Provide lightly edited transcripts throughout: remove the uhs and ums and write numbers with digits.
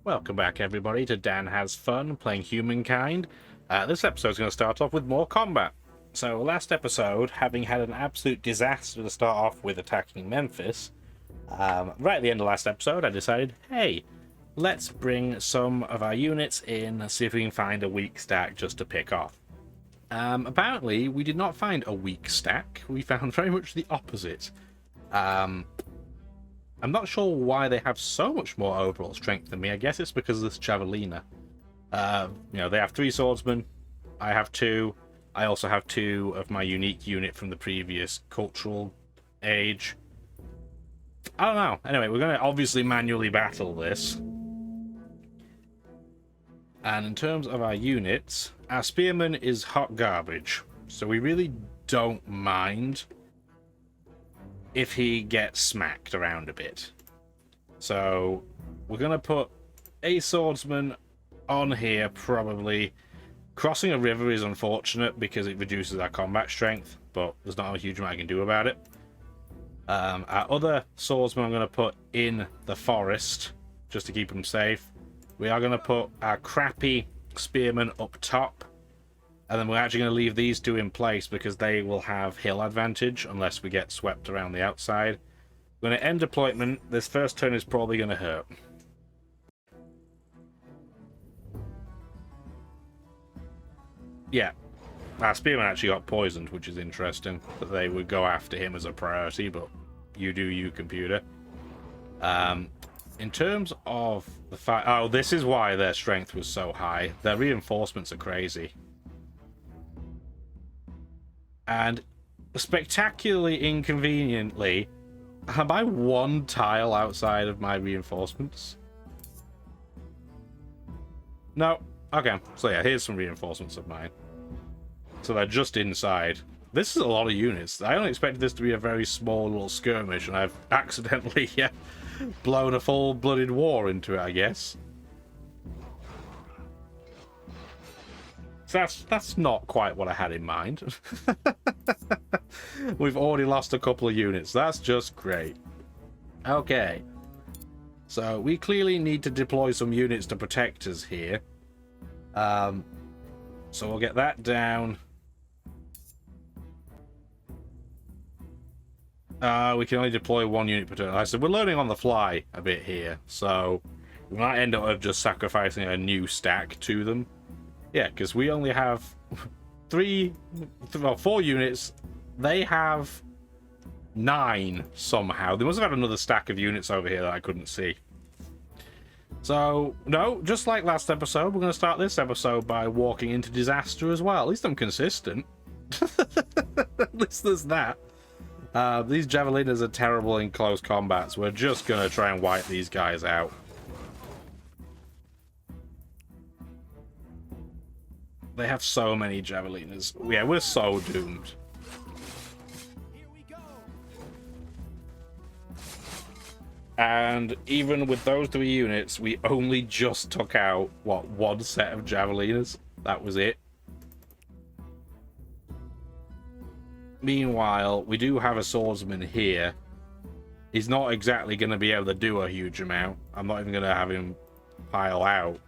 Welcome back, everybody, to Dan Has Fun playing Humankind. This episode is going to start off with more combat. So, last episode, having had an absolute disaster to start off with attacking Memphis, right at the end of last episode, I decided, hey, let's bring some of our units in and see if we can find a weak stack just to pick off. Apparently, we did not find a weak stack. We found very much the opposite. I'm not sure why they have so much more overall strength than me. I guess it's because of this Javelina. They have 3 swordsmen. I have 2. I also have 2 of my unique unit from the previous cultural age. I don't know. Anyway, we're going to obviously manually battle this. And in terms of our units, our spearman is hot garbage. So we really don't mind if he gets smacked around a bit. So we're going to put a swordsman on here, probably. Crossing a river is unfortunate because it reduces our combat strength, but there's not a huge amount I can do about it. Our other swordsman I'm going to put in the forest, just to keep him safe. We are going to put our crappy spearman up top, and then we're actually going to leave these 2 in place because they will have hill advantage unless we get swept around the outside. We're going to end deployment. This first turn is probably going to hurt. Yeah, our spearman actually got poisoned, which is interesting. That they would go after him as a priority, but you do you, computer. In terms of the fight... Oh, this is why their strength was so high. Their reinforcements are crazy. And spectacularly inconveniently, am I 1 tile outside of my reinforcements? No. Okay, so yeah, here's some reinforcements of mine. So they're just inside. This is a lot of units. I only expected this to be a very small little skirmish, and I've accidentally blown a full-blooded war into it, I guess. So that's not quite what I had in mind. We've already lost a couple of units. That's just great. Okay. So we clearly need to deploy some units to protect us here. So we'll get that down. We can only deploy 1 unit per turn. Like I said, we're learning on the fly a bit here. So we might end up just sacrificing a new stack to them. Yeah, because we only have 4 units. They have 9 somehow. They must have had another stack of units over here that I couldn't see. So, no, just like last episode, we're going to start this episode by walking into disaster as well. At least I'm consistent. At least there's that. These Javelinas are terrible in close combats. We're just going to try and wipe these guys out. They have so many Javelinas. Yeah, we're so doomed. And even with those 3 units, we only just took out, what, 1 set of Javelinas? That was it. Meanwhile, we do have a swordsman here. He's not exactly going to be able to do a huge amount. I'm not even going to have him pile out.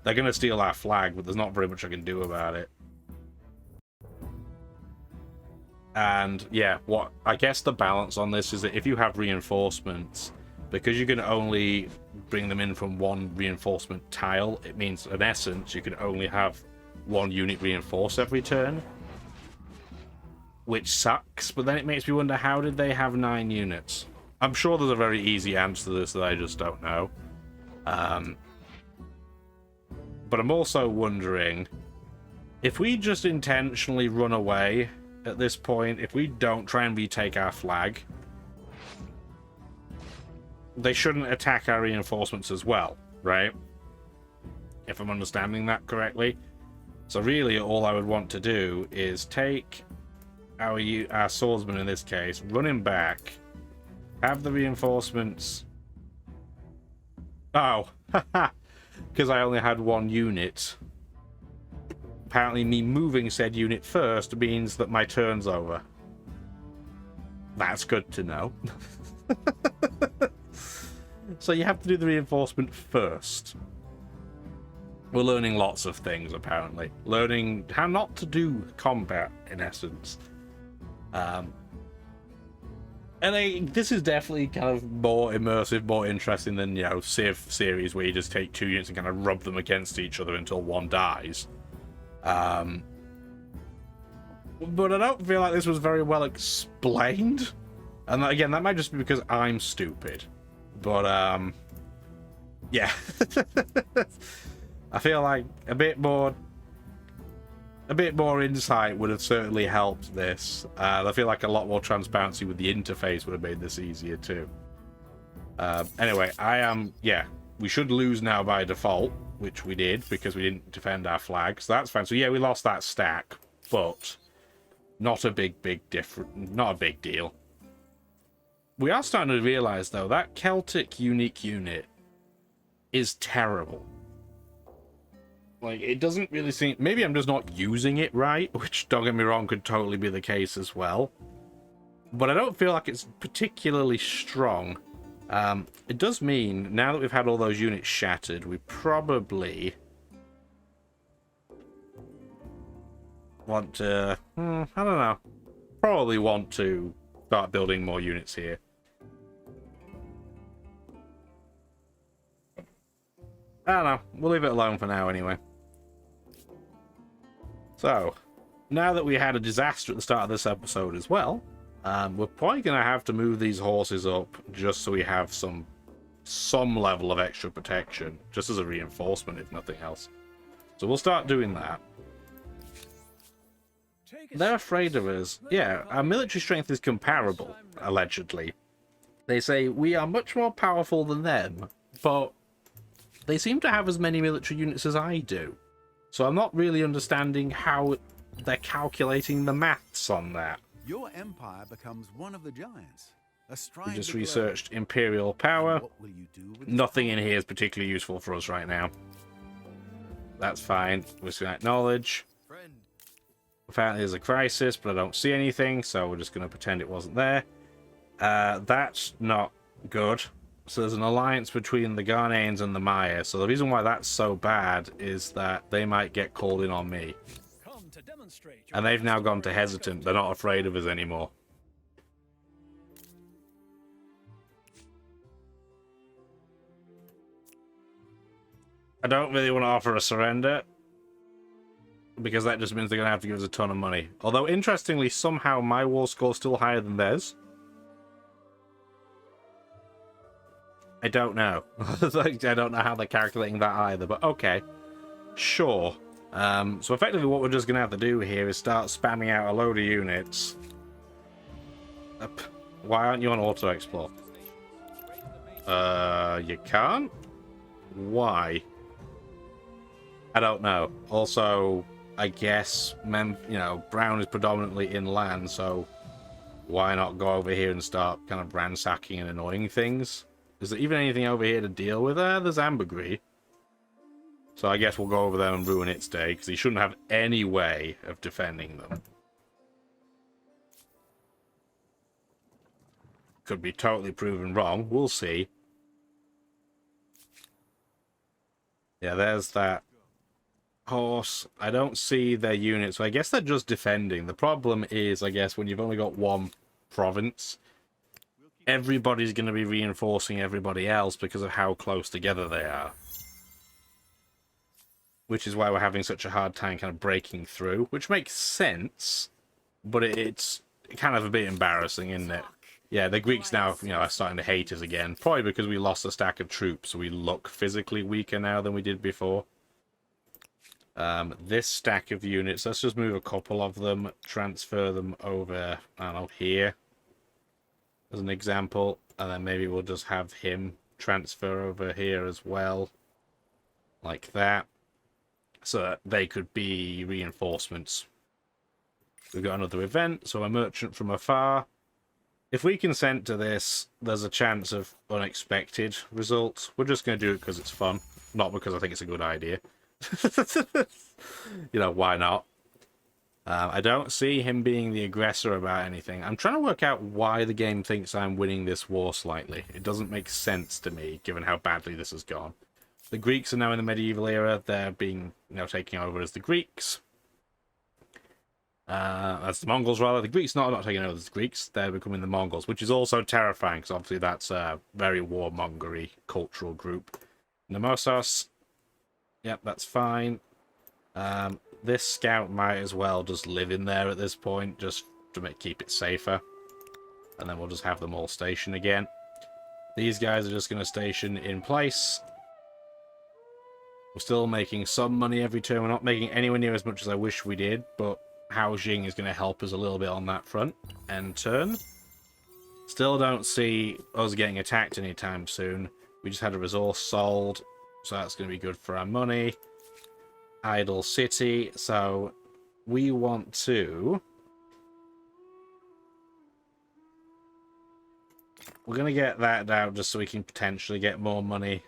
They're going to steal our flag, but there's not very much I can do about it. And, yeah, what I guess the balance on this is that if you have reinforcements, because you can only bring them in from 1 reinforcement tile, it means, in essence, you can only have 1 unit reinforced every turn. Which sucks, but then it makes me wonder, how did they have 9 units? I'm sure there's a very easy answer to this that I just don't know. But I'm also wondering, if we just intentionally run away at this point, if we don't try and retake our flag, they shouldn't attack our reinforcements as well, right? If I'm understanding that correctly. So really, all I would want to do is take our swordsman in this case, run him back, have the reinforcements... Oh, haha! Because I only had 1 unit. Apparently me moving said unit first means that my turn's over. That's good to know. So you have to do the reinforcement first. We're learning lots of things, apparently. Learning how not to do combat, in essence. And this is definitely kind of more immersive, more interesting than, you know, Civ series where you just take two units and kind of rub them against each other until one dies. But I don't feel like this was very well explained. And again, that might just be because I'm stupid. But, yeah. I feel like a bit more insight would have certainly helped this. I feel like a lot more transparency with the interface would have made this easier too. Anyway, yeah, we should lose now by default, which we did because we didn't defend our flag, so that's fine. So yeah, we lost that stack, but not a big deal. We are starting to realize though that Celtic unique unit is terrible. Like, it doesn't really seem... Maybe I'm just not using it right, which, don't get me wrong, could totally be the case as well. But I don't feel like it's particularly strong. It does mean, now that we've had all those units shattered, we probably want to... I don't know. Probably want to start building more units here. I don't know. We'll leave it alone for now anyway. So, now that we had a disaster at the start of this episode as well, we're probably going to have to move these horses up just so we have some level of extra protection, just as a reinforcement if nothing else. So we'll start doing that. They're afraid of us. Yeah, our military strength is comparable, allegedly. They say we are much more powerful than them, but they seem to have as many military units as I do. So I'm not really understanding how they're calculating the maths on that. Your empire becomes one of the giants. We just researched Imperial power. Nothing in here is particularly useful for us right now. That's fine. We're just going to acknowledge. Apparently there's a crisis, but I don't see anything, so we're just going to pretend it wasn't there. That's not good. So there's an alliance between the Ghanaians and the Maya. So the reason why that's so bad is that they might get called in on me. And they've now gone to hesitant. They're not afraid of us anymore. I don't really want to offer a surrender, because that just means they're going to have to give us a ton of money. Although, interestingly, somehow my war score is still higher than theirs. I don't know. I don't know how they're calculating that either, but okay. Sure. So effectively what we're just going to have to do here is start spamming out a load of units. Why aren't you on auto-explore? You can't? Why? I don't know. Also, I guess, Brown is predominantly inland, so why not go over here and start kind of ransacking and annoying things? Is there even anything over here to deal with? There's ambergris. So I guess we'll go over there and ruin its day, because he shouldn't have any way of defending them. Could be totally proven wrong. We'll see. Yeah, there's that horse. I don't see their units, so I guess they're just defending. The problem is, I guess, when you've only got one province, everybody's going to be reinforcing everybody else because of how close together they are. Which is why we're having such a hard time kind of breaking through, which makes sense, but it's kind of a bit embarrassing, isn't it? Yeah, the Greeks now, are starting to hate us again, probably because we lost a stack of troops, so we look physically weaker now than we did before. This stack of units, let's just move a couple of them, transfer them over, I don't know, here, as an example, and then maybe we'll just have him transfer over here as well, like that, so that they could be reinforcements. We've got another event, so a merchant from afar. If we consent to this, there's a chance of unexpected results. We're just going to do it because it's fun, not because I think it's a good idea. Why not? I don't see him being the aggressor about anything. I'm trying to work out why the game thinks I'm winning this war slightly. It doesn't make sense to me, given how badly this has gone. The Greeks are now in the medieval era. They're being, taking over as the Greeks. As the Mongols, rather. The Greeks not taking over as the Greeks. They're becoming the Mongols, which is also terrifying, because obviously that's a very warmongery cultural group. Nemosos. Yep, that's fine. This scout might as well just live in there at this point, just to keep it safer. And then we'll just have them all station again. These guys are just going to station in place. We're still making some money every turn. We're not making anywhere near as much as I wish we did, but Haojing is going to help us a little bit on that front. End turn. Still don't see us getting attacked anytime soon. We just had a resource sold, so that's going to be good for our money. Idle city, so we want to... We're going to get that down just so we can potentially get more money.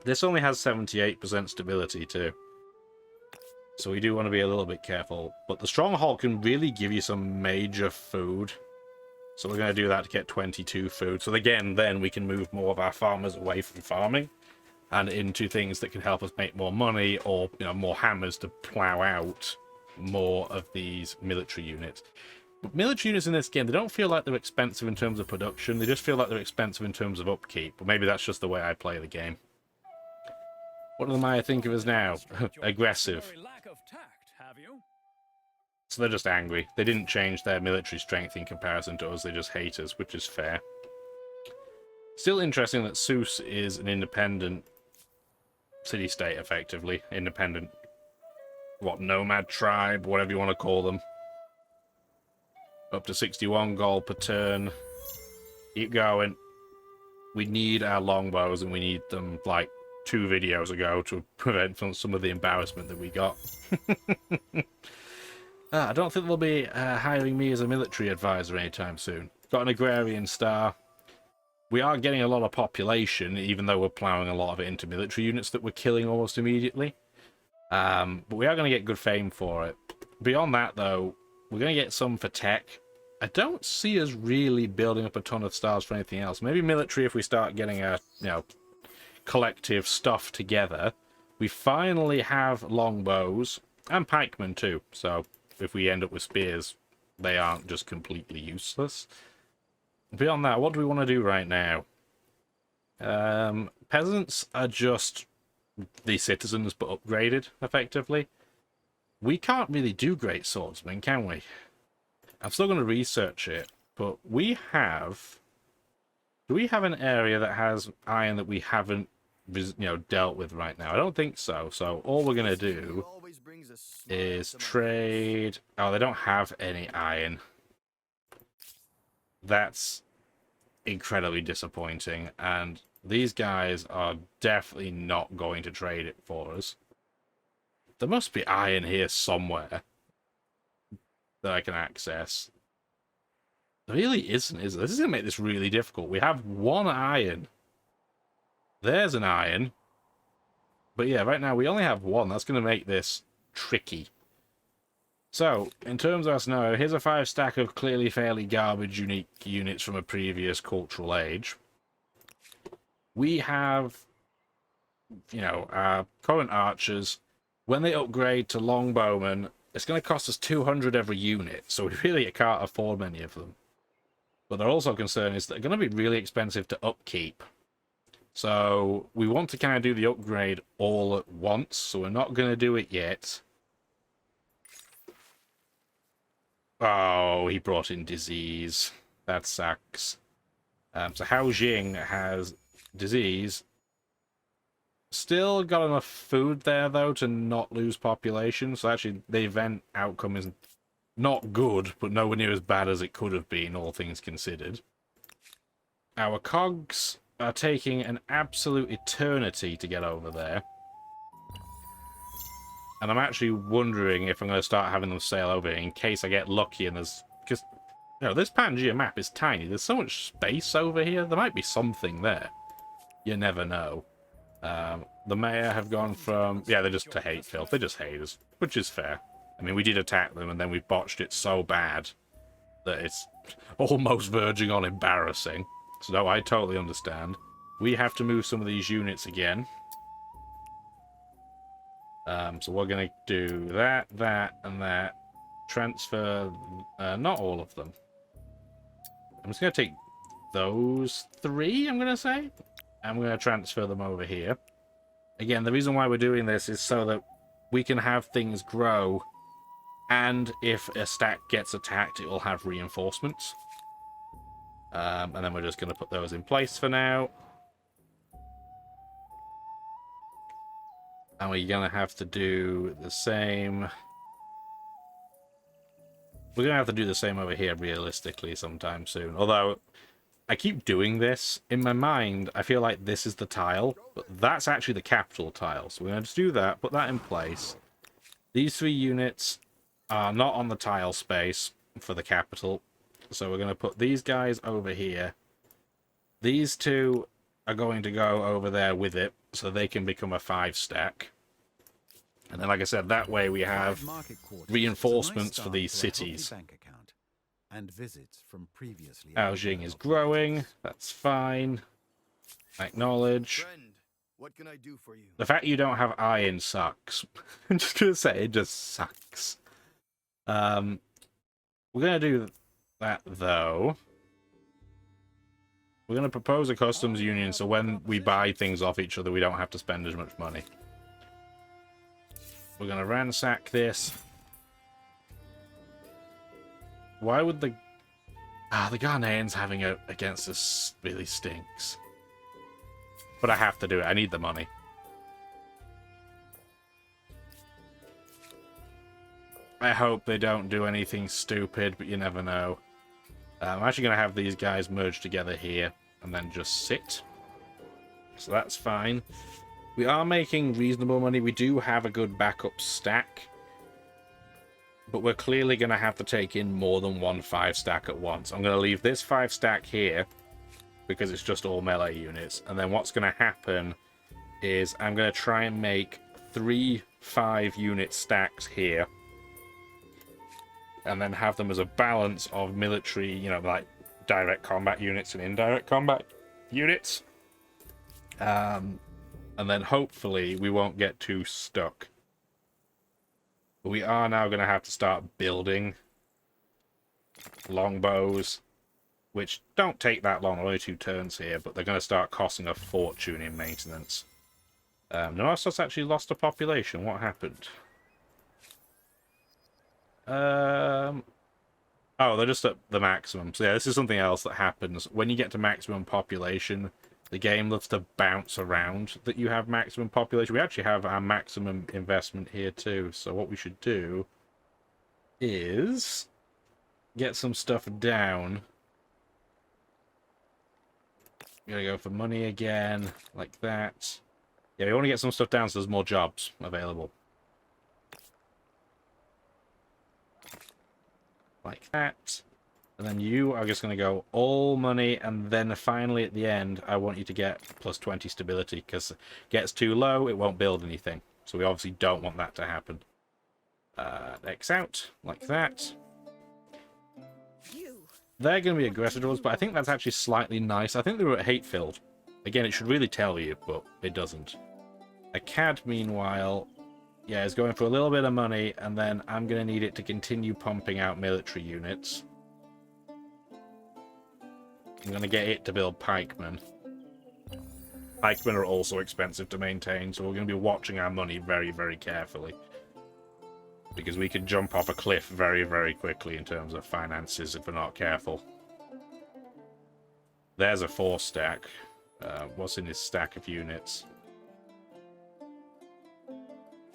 This only has 78% stability too. So we do want to be a little bit careful. But the stronghold can really give you some major food. So we're going to do that to get 22 food. So again, then we can move more of our farmers away from farming and into things that can help us make more money, or more hammers to plow out more of these military units. But military units in this game, they don't feel like they're expensive in terms of production. They just feel like they're expensive in terms of upkeep. But maybe that's just the way I play the game. What do the Maya think of us now? Aggressive. So they're just angry. They didn't change their military strength in comparison to us. They just hate us, which is fair. Still interesting that Seuss is an independent city-state, effectively. Independent, nomad tribe, whatever you want to call them. Up to 61 gold per turn. Keep going. We need our longbows, and we need them, 2 videos ago to prevent from some of the embarrassment that we got. I don't think they'll be hiring me as a military advisor anytime soon. Got an agrarian star. We are getting a lot of population, even though we're ploughing a lot of it into military units that we're killing almost immediately. But we are going to get good fame for it. Beyond that, though, we're going to get some for tech. I don't see us really building up a ton of stars for anything else. Maybe military if we start getting a, collective stuff together. We finally have longbows and pikemen too, so if we end up with spears, they aren't just completely useless. Beyond that, what do we want to do right now? Peasants are just the citizens but upgraded, effectively. We can't really do great swordsmen, can we? I'm still going to research it, but we have... Do we have an area that has iron that we haven't dealt with right now? I don't think so. So all we're going to do is trade... Oh, they don't have any iron. That's incredibly disappointing. And these guys are definitely not going to trade it for us. There must be iron here somewhere that I can access. There really isn't, is there? This is going to make this really difficult. We have 1 iron. There's an iron. But yeah, right now we only have 1. That's going to make this tricky. So, in terms of our scenario, here's a 5 stack of clearly fairly garbage unique units from a previous cultural age. We have, our current archers. When they upgrade to longbowmen, it's going to cost us 200 every unit, so we really can't afford many of them. But they're also concerned is they're going to be really expensive to upkeep. So we want to kind of do the upgrade all at once, so we're not going to do it yet. Oh, he brought in disease. That sucks. So Haojing has disease. Still got enough food there, though, to not lose population. So actually, the event outcome is not good, but nowhere near as bad as it could have been, all things considered. Our cogs are taking an absolute eternity to get over there. And I'm actually wondering if I'm going to start having them sail over here in case I get lucky and there's... Because, this Pangaea map is tiny. There's so much space over here. There might be something there. You never know. The mayor have gone from... Yeah, they're just to hate filth. They just hate us, which is fair. I mean, we did attack them, and then we botched it so bad that it's almost verging on embarrassing. So no, I totally understand. We have to move some of these units again. So we're going to do that, and that. Transfer, not all of them. I'm just going to take those 3, I'm going to say. I'm going to transfer them over here. Again, the reason why we're doing this is so that we can have things grow, and if a stack gets attacked, it will have reinforcements. And then we're just going to put those in place for now. And we're going to have to do the same. We're going to have to do the same over here, realistically, sometime soon. Although, I keep doing this. In my mind, I feel like this is the tile, but that's actually the capital tile. So we're going to do that, put that in place. These 3 units are not on the tile space for the capital. So we're going to put these guys over here. These 2 are going to go over there with it, so they can become a 5-stack. And then, like I said, that way we have reinforcements for these cities. And visits from previously. Aojing is growing. That's fine. Acknowledge. Friend, what can I do for you? The fact you don't have iron sucks. I'm just going to say it just sucks. We're going to do that, though. We're going to propose a customs union, so when we buy things off each other, we don't have to spend as much money. We're going to ransack this. Why would the... the Ghanaians having it against us really stinks. But I have to do it. I need the money. I hope they don't do anything stupid, but you never know. I'm actually going to have these guys merge together here and then just sit. So that's fine. We are making reasonable money. We do have a good backup stack. But we're clearly going to have to take in more than 1 5-stack at once. I'm going to leave this 5-stack here because it's just all melee units. And then what's going to happen is I'm going to try and make 3 5-unit stacks here. And then have them as a balance of military, you know, like direct combat units and indirect combat units. And then hopefully we won't get too stuck. But we are now going to have to start building longbows, which don't take that long, only 2 turns here, but they're going to start costing a fortune in maintenance. Norossos actually lost a population. What happened? Oh, they're just at the maximum. So yeah, this is something else that happens. When you get to maximum population, the game loves to bounce around that you have maximum population. We actually have our maximum investment here too. So what we should do is get some stuff down. Gotta go for money again, like that. Yeah, we want to get some stuff down so there's more jobs available. Like that. And then you are just going to go all money, and then finally at the end, I want you to get plus 20 stability, because it gets too low, it won't build anything. So we obviously don't want that to happen. X out, like that. They're going to be aggressive towards, but I think that's actually slightly nice. I think they were hate-filled. Again, it should really tell you, but it doesn't. Akkad, meanwhile, yeah, is going for a little bit of money, and then I'm going to need it to continue pumping out military units. I'm going to get it to build pikemen. Pikemen are also expensive to maintain, so we're going to be watching our money very, very carefully. Because we can jump off a cliff very, very quickly in terms of finances if we're not careful. There's a 4-stack. What's in his stack of units?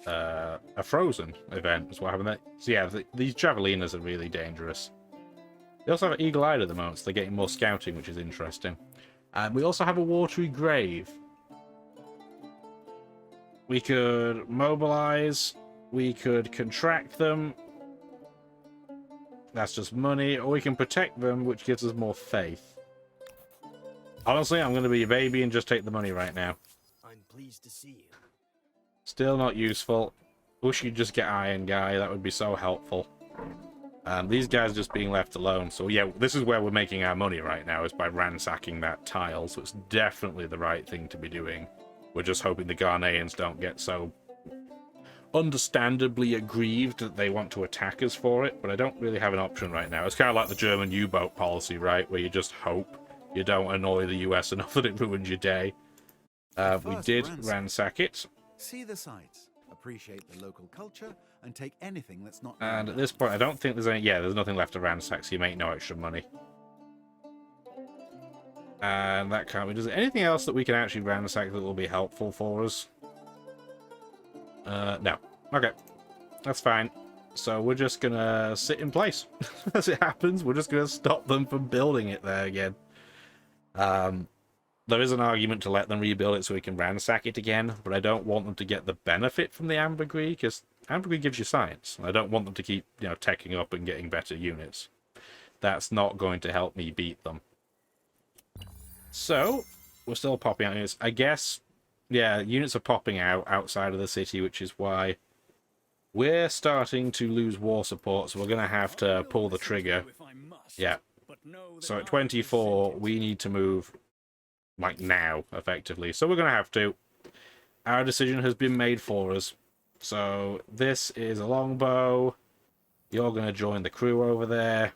A frozen event is what happened there. So yeah, these javelinas are really dangerous. They also have Eagle Eye at the moment, so they're getting more scouting, which is interesting. And we also have a watery grave. We could mobilize, we could contract them. That's just money, or we can protect them, which gives us more faith. Honestly, I'm going to be a baby and just take the money right now. I'm pleased to see you. Still not useful. Wish you'd just get Iron Guy. That would be so helpful. These guys are just being left alone. So yeah, this is where we're making our money right now, is by ransacking that tile. So it's definitely the right thing to be doing. We're just hoping the Ghanaians don't get so understandably aggrieved that they want to attack us for it, but I don't really have an option right now. It's kind of like the German U-boat policy, right? Where you just hope you don't annoy the US enough that it ruins your day. We did ransack it. See the sights, appreciate the local culture, and take anything that's not... And at this point, I don't think there's any... Yeah, there's nothing left to ransack, so you make no extra money. And that can't be... Does anything else that we can actually ransack that will be helpful for us? No. Okay. That's fine. So we're just gonna sit in place. As it happens, we're just gonna stop them from building it there again. There is an argument to let them rebuild it so we can ransack it again, but I don't want them to get the benefit from the ambergris, because ambergris gives you science. I don't want them to keep, you know, teching up and getting better units. That's not going to help me beat them. So, we're still popping out units. I guess, yeah, units are popping out outside of the city, which is why we're starting to lose war support, so we're going to have to pull the trigger. Yeah. So at 24, we need to move, like, now, effectively. So we're going to have to. Our decision has been made for us. So this is a longbow. You're going to join the crew over there.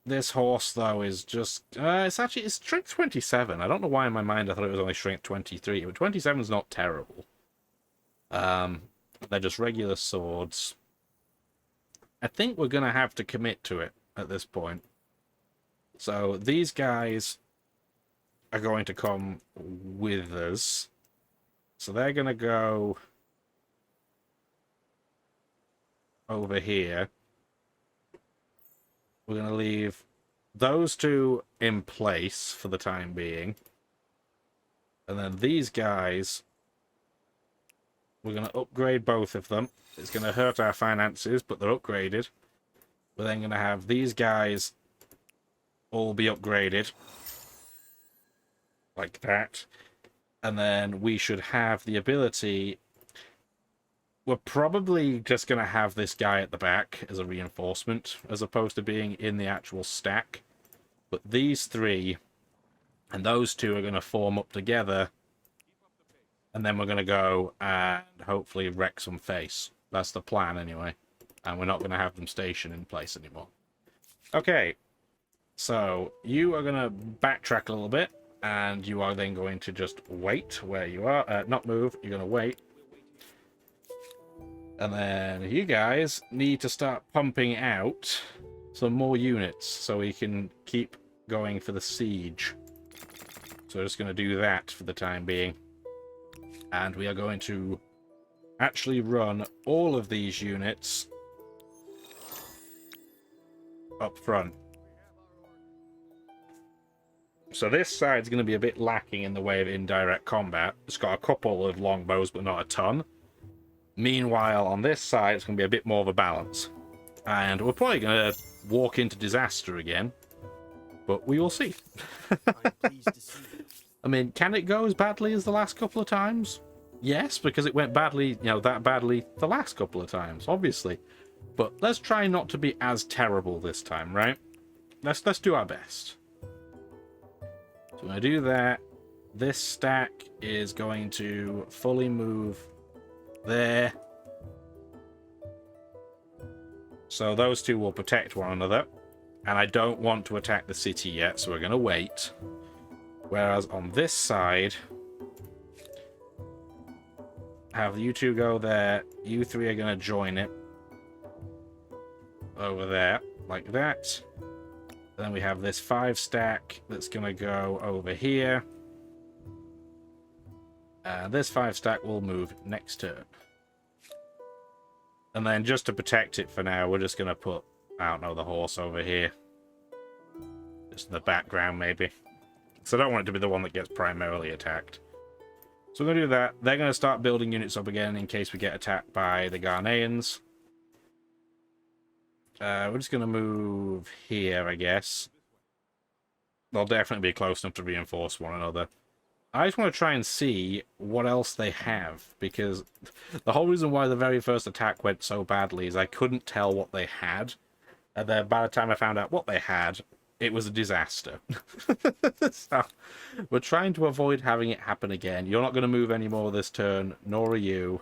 This horse, though, is just... it's strength 27. I don't know why in my mind I thought it was only strength 23, but 27 is not terrible. They're just regular swords. I think we're going to have to commit to it at this point. So these guys are going to come with us. So they're going to go over here. We're going to leave those two in place for the time being. And then these guys, we're going to upgrade both of them. It's going to hurt our finances, but they're upgraded. We're then going to have these guys all be upgraded. Like that. And then we should have the ability... We're probably just going to have this guy at the back as a reinforcement, as opposed to being in the actual stack. But these three and those two are going to form up together. And then we're going to go and hopefully wreck some face. That's the plan anyway. And we're not going to have them stationed in place anymore. Okay. So, you are going to backtrack a little bit. And you are then going to just wait where you are. Not move. You're going to wait. And then you guys need to start pumping out some more units so we can keep going for the siege. So we're just going to do that for the time being. And we are going to actually run all of these units up front. So this side's going to be a bit lacking in the way of indirect combat. It's got a couple of longbows, but not a ton. Meanwhile, on this side, it's going to be a bit more of a balance. And we're probably going to walk into disaster again. But we will see. I mean, can it go as badly as the last couple of times? Yes, because it went badly, you know, that badly the last couple of times, obviously. But let's try not to be as terrible this time, right? Let's do our best. So I'm going to do that. This stack is going to fully move there. So those two will protect one another. And I don't want to attack the city yet, so we're going to wait. Whereas on this side, have you two go there. You three are going to join it. Over there, like that. Then we have this 5 stack that's going to go over here. And this 5 stack will move next turn. And then just to protect it for now, we're just going to put, I don't know, the horse over here. Just in the background, maybe. So I don't want it to be the one that gets primarily attacked. So we're going to do that. They're going to start building units up again in case we get attacked by the Ghanaians. We're just going to move here, I guess. They'll definitely be close enough to reinforce one another. I just want to try and see what else they have, because the whole reason why the very first attack went so badly is I couldn't tell what they had, and then by the time I found out what they had, it was a disaster. So, we're trying to avoid having it happen again. You're not going to move anymore this turn, nor are you.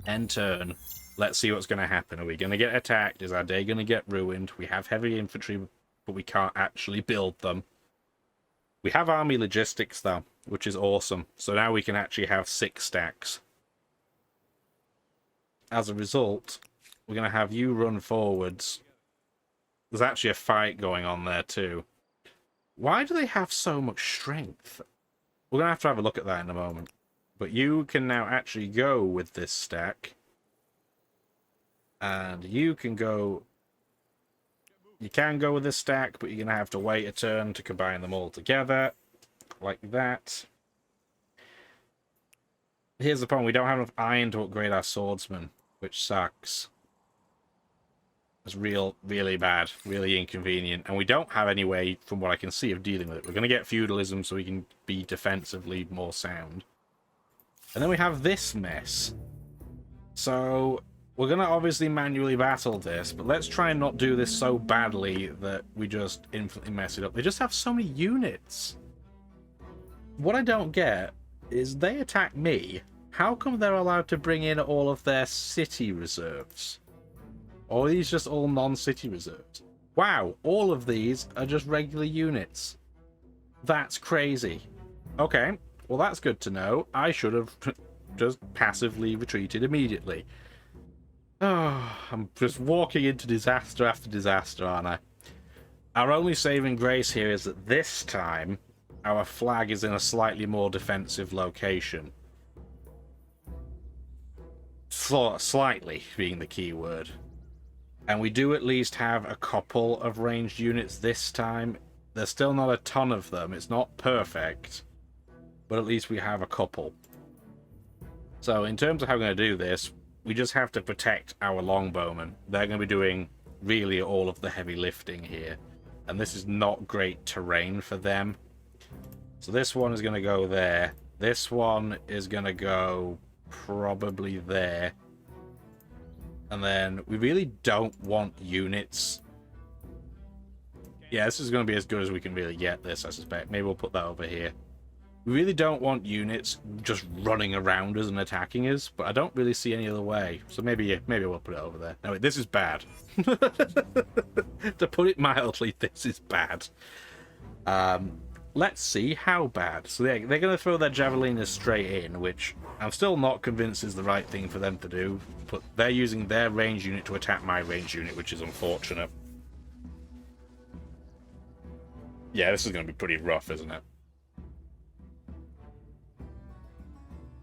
End turn. Let's see what's going to happen. Are we going to get attacked? Is our day going to get ruined? We have heavy infantry, but we can't actually build them. We have army logistics, though, which is awesome. So now we can actually have 6 stacks. As a result, we're going to have you run forwards. There's actually a fight going on there, too. Why do they have so much strength? We're going to have a look at that in a moment. But you can now actually go with this stack. And you can go... You can go with this stack, but you're going to have to wait a turn to combine them all together. Like that. Here's the problem. We don't have enough iron to upgrade our swordsman, which sucks. It's really bad, really inconvenient. And we don't have any way, from what I can see, of dealing with it. We're going to get feudalism so we can be defensively more sound. And then we have this mess. So... We're going to obviously manually battle this, but let's try and not do this so badly that we just infinitely mess it up. They just have so many units. What I don't get is they attack me. How come they're allowed to bring in all of their city reserves? Or are these just all non-city reserves? Wow, all of these are just regular units. That's crazy. Okay, well that's good to know. I should have just passively retreated immediately. Oh, I'm just walking into disaster after disaster, aren't I? Our only saving grace here is that this time, our flag is in a slightly more defensive location. Slightly being the key word. And we do at least have a couple of ranged units this time. There's still not a ton of them. It's not perfect. But at least we have a couple. So in terms of how we're going to do this, we just have to protect our longbowmen. They're going to be doing really all of the heavy lifting here. And this is not great terrain for them. So this one is going to go there. This one is going to go probably there. And then we really don't want units. Yeah, this is going to be as good as we can really get this, I suspect. Maybe we'll put that over here. We really don't want units just running around us and attacking us, but I don't really see any other way. So maybe we'll put it over there. No, wait, this is bad. To put it mildly, this is bad. Let's see how bad. So they're going to throw their javeliners straight in, which I'm still not convinced is the right thing for them to do. But they're using their range unit to attack my range unit, which is unfortunate. Yeah, this is going to be pretty rough, isn't it?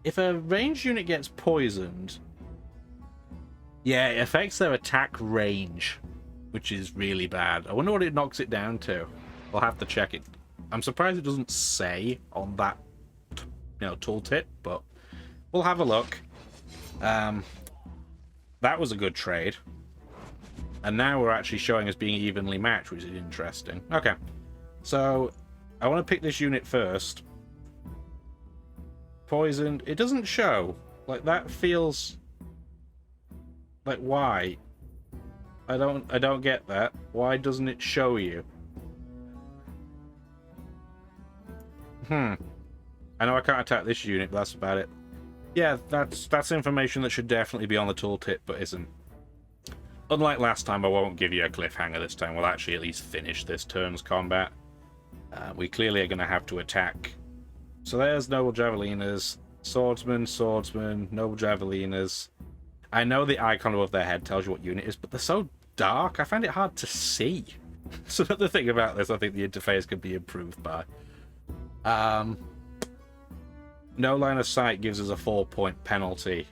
If a ranged unit gets poisoned, yeah, it affects their attack range, which is really bad. I wonder what it knocks it down to. I'll have to check it. I'm surprised it doesn't say on that, tooltip, but we'll have a look. That was a good trade. And now we're actually showing us being evenly matched, which is interesting. Okay, so I want to pick this unit first. Poisoned. It doesn't show. Like, that feels like, why? I don't get that. Why doesn't it show you? I know I can't attack this unit, but that's about it. Yeah, that's information that should definitely be on the tooltip, but isn't. Unlike last time, I won't give you a cliffhanger this time. We'll actually at least finish this turn's combat. We clearly are going to have to attack. So there's noble javeliners, swordsman, noble javeliners. I know the icon above their head tells you what unit it is, but they're so dark, I find it hard to see. So another thing about this, I think the interface could be improved by. No line of sight gives us a 4-point penalty.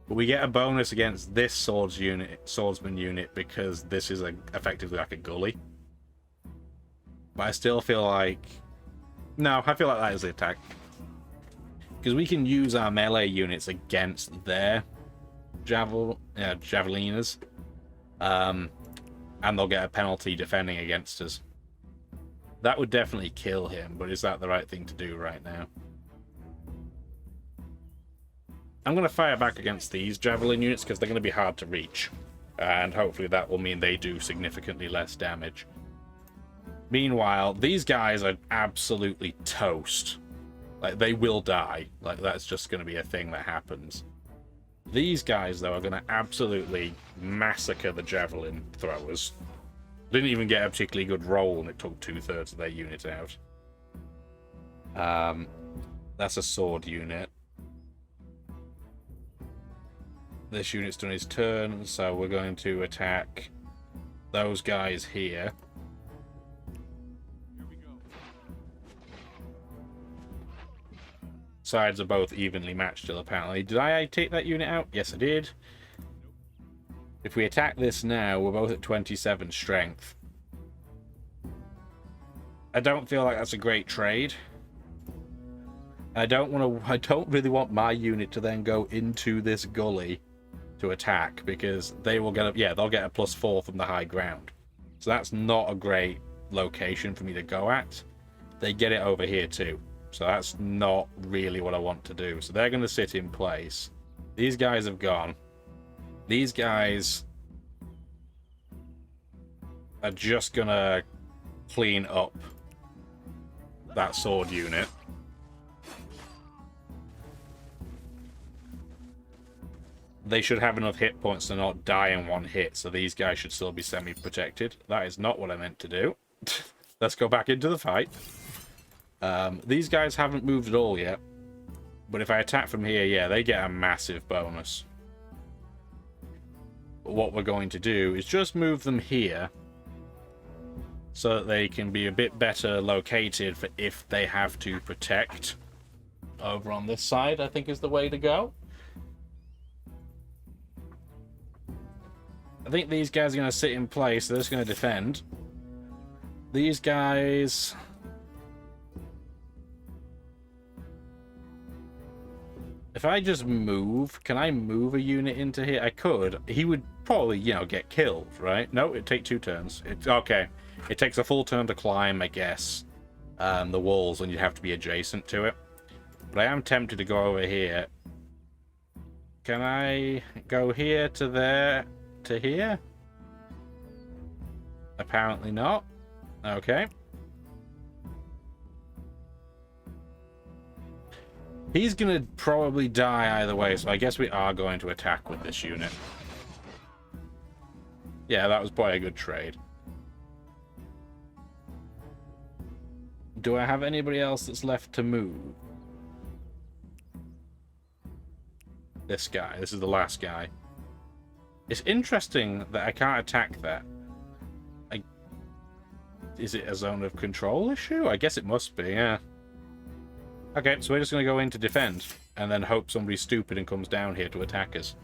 But we get a bonus against this swordsman unit because this is effectively like a gully. But I still feel like... No, I feel like that is the attack. Because we can use our melee units against their javeliners. And they'll get a penalty defending against us. That would definitely kill him, but is that the right thing to do right now? I'm going to fire back against these javelin units because they're going to be hard to reach. And hopefully that will mean they do significantly less damage. Meanwhile, these guys are absolutely toast. Like, they will die. Like, that's just going to be a thing that happens. These guys, though, are going to absolutely massacre the javelin throwers. Didn't even get a particularly good roll, and it took 2/3 of their unit out. That's a sword unit. This unit's done his turn, so we're going to attack those guys here. Sides are both evenly matched still, apparently. Did I take that unit out? Yes, I did. If we attack this now, we're both at 27 strength. I don't feel like that's a great trade. I don't really want my unit to then go into this gully to attack, because they will get they'll get a +4 from the high ground. So that's not a great location for me to go at. They get it over here too. So that's not really what I want to do. So they're going to sit in place. These guys have gone. These guys are just going to clean up that sword unit. They should have enough hit points to not die in one hit, so these guys should still be semi-protected. That is not what I meant to do. Let's go back into the fight. These guys haven't moved at all yet. But if I attack from here, yeah, they get a massive bonus. But what we're going to do is just move them here, so that they can be a bit better located for if they have to protect. Over on this side, I think, is the way to go. I think these guys are going to sit in place. They're just going to defend. These guys... If I just move, can I move a unit into here? I could. He would probably, get killed, right? No, it'd take 2 turns. Okay. It takes a full turn to climb, I guess, the walls, and you'd have to be adjacent to it. But I am tempted to go over here. Can I go here to there to here? Apparently not. Okay. He's going to probably die either way, so I guess we are going to attack with this unit. Yeah, that was probably a good trade. Do I have anybody else that's left to move? This guy. This is the last guy. It's interesting that I can't attack that. Is it a zone of control issue? I guess it must be, yeah. Okay, so we're just going to go in to defend, and then hope somebody's stupid and comes down here to attack us.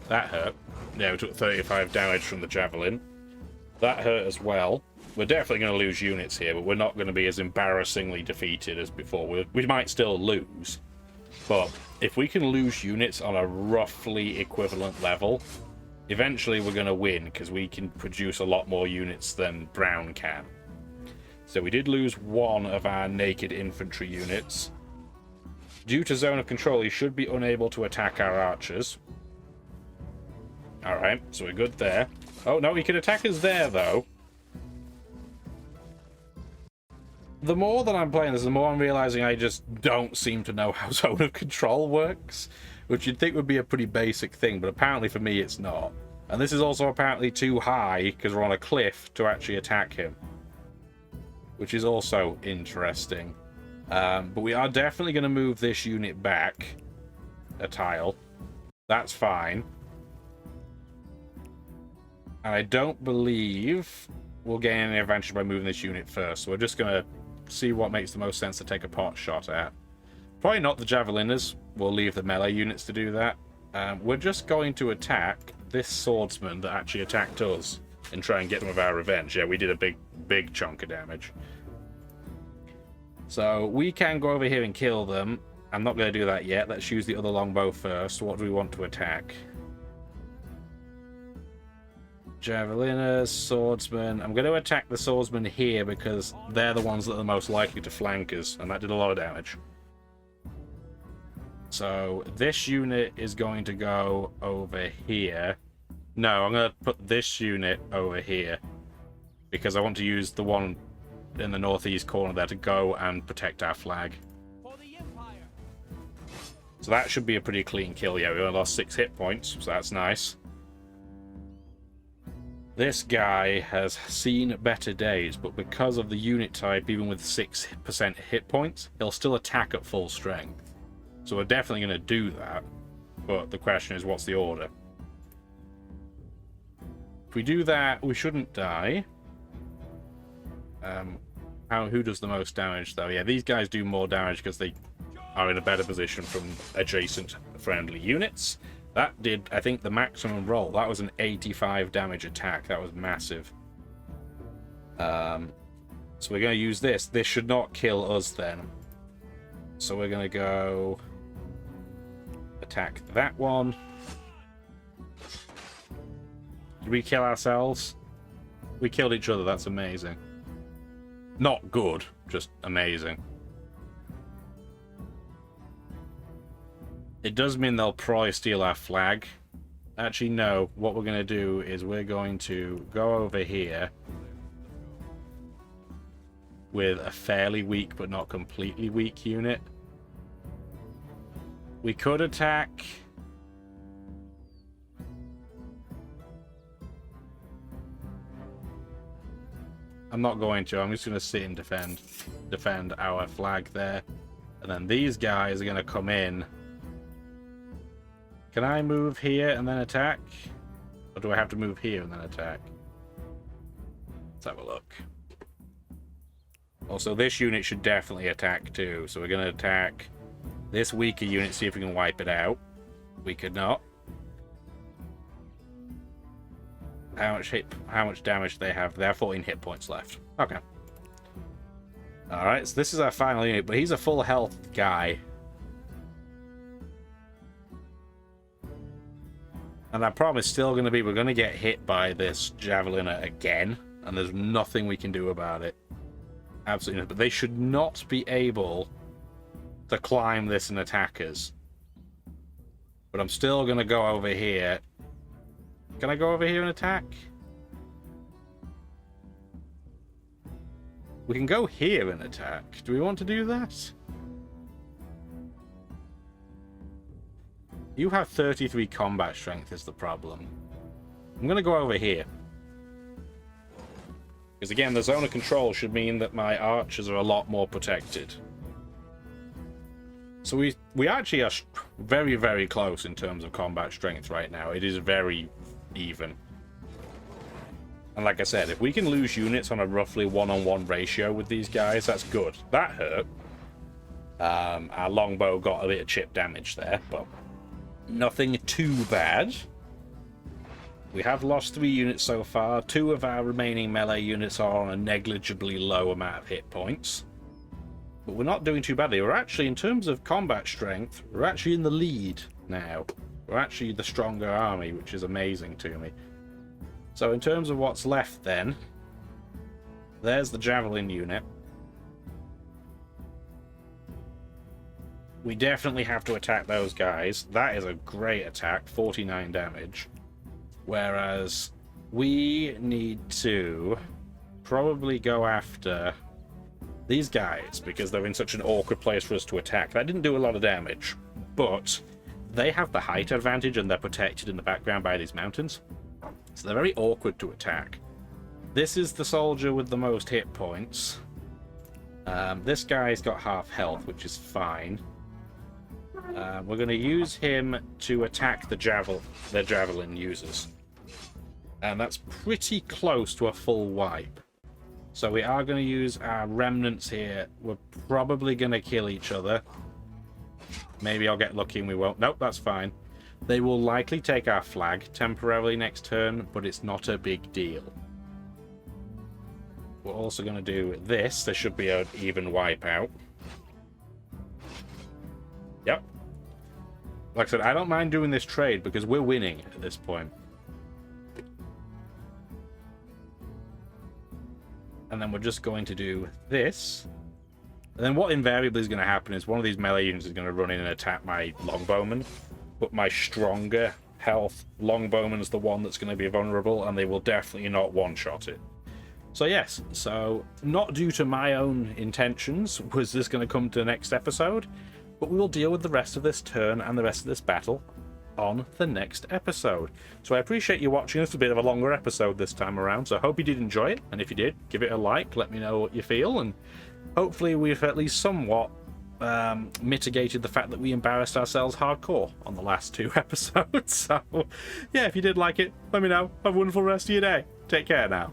That hurt. Yeah, we took 35 damage from the javelin. That hurt as well. We're definitely going to lose units here, but we're not going to be as embarrassingly defeated as before. We might still lose, but if we can lose units on a roughly equivalent level, eventually we're going to win, because we can produce a lot more units than Brown can. So we did lose one of our naked infantry units. Due to zone of control, he should be unable to attack our archers. Alright, so we're good there. Oh, no, he can attack us there, though. The more that I'm playing this, the more I'm realizing I just don't seem to know how zone of control works, which you'd think would be a pretty basic thing, but apparently for me it's not. And this is also apparently too high, because we're on a cliff, to actually attack him, which is also interesting. But we are definitely going to move this unit back a tile. That's fine. And I don't believe we'll gain any advantage by moving this unit first, so we're just going to see what makes the most sense to take a pot shot at. Probably not the javeliners. We'll leave the melee units to do that. We're just going to attack this swordsman that actually attacked us and try and get some of our revenge. Yeah, we did a big chunk of damage. So we can go over here and kill them. I'm not going to do that yet. Let's use the other longbow first. What do we want to attack? Javeliners, swordsmen. I'm going to attack the swordsmen here because they're the ones that are the most likely to flank us, and that did a lot of damage. So this unit is going to go over here. No, I'm going to put this unit over here because I want to use the one in the northeast corner there to go and protect our flag. So that should be a pretty clean kill. Yeah, we only lost 6 hit points, so that's nice. This guy has seen better days, but because of the unit type, even with 6% hit points, he'll still attack at full strength. So we're definitely going to do that, but the question is, what's the order? If we do that, we shouldn't die. Who does the most damage, though? Yeah, these guys do more damage because they are in a better position from adjacent friendly units. That did, I think, the maximum roll. That was an 85 damage attack. That was massive. So we're going to use this. This should not kill us then. So we're going to go attack that one. Did we kill ourselves? We killed each other. That's amazing. Not good, just amazing. It does mean they'll probably steal our flag. Actually, no. What we're going to do is we're going to go over here with a fairly weak but not completely weak unit. We could attack... I'm not going to. I'm just going to sit and defend our flag there. And then these guys are going to come in. Can I move here and then attack? Or do I have to move here and then attack? Let's have a look. Also, this unit should definitely attack too. So we're going to attack this weaker unit, see if we can wipe it out. We could not. How much damage do they have? They have 14 hit points left. Okay. Alright, so this is our final unit, but he's a full health guy. And our problem is still going to be we're going to get hit by this Javeliner again, and there's nothing we can do about it. Absolutely nothing. But they should not be able to climb this and attack us. But I'm still going to go over here. Can I go over here and attack? We can go here and attack. Do we want to do that? You have 33 combat strength is the problem. I'm going to go over here. Because again, the zone of control should mean that my archers are a lot more protected. So we actually are very, very close in terms of combat strength right now. It is very even. And like I said, if we can lose units on a roughly one-on-one ratio with these guys, that's good. That hurt. Our longbow got a bit of chip damage there, but nothing too bad. We have lost 3 units so far. 2 of our remaining melee units are on a negligibly low amount of hit points. But we're not doing too badly. We're actually, in terms of combat strength, we're actually in the lead now. We're actually the stronger army, which is amazing to me. So in terms of what's left then, there's the Javelin unit. We definitely have to attack those guys. That is a great attack, 49 damage. Whereas we need to probably go after these guys because they're in such an awkward place for us to attack. That didn't do a lot of damage, but they have the height advantage and they're protected in the background by these mountains. So they're very awkward to attack. This is the soldier with the most hit points. This guy's got half health, which is fine. We're going to use him to attack the javelin users. And that's pretty close to a full wipe. So we are going to use our remnants here. We're probably going to kill each other. Maybe I'll get lucky and we won't. Nope, that's fine. They will likely take our flag temporarily next turn, but it's not a big deal. We're also going to do this. There should be an even wipeout. Yep. Like I said, I don't mind doing this trade because we're winning at this point. and then we're just going to do this. And then what invariably is going to happen is one of these melee units is going to run in and attack my longbowman, but my stronger health longbowman is the one that's going to be vulnerable, and they will definitely not one-shot it. So yes, so not due to my own intentions was this going to come to the next episode, but we will deal with the rest of this turn and the rest of this battle on the next episode. So I appreciate you watching. This was a bit of a longer episode this time around, so I hope you did enjoy it, and if you did, give it a like, let me know what you feel, and hopefully we've at least somewhat mitigated the fact that we embarrassed ourselves hardcore on the last 2 episodes. So yeah, if you did like it, let me know. Have a wonderful rest of your day. Take care now.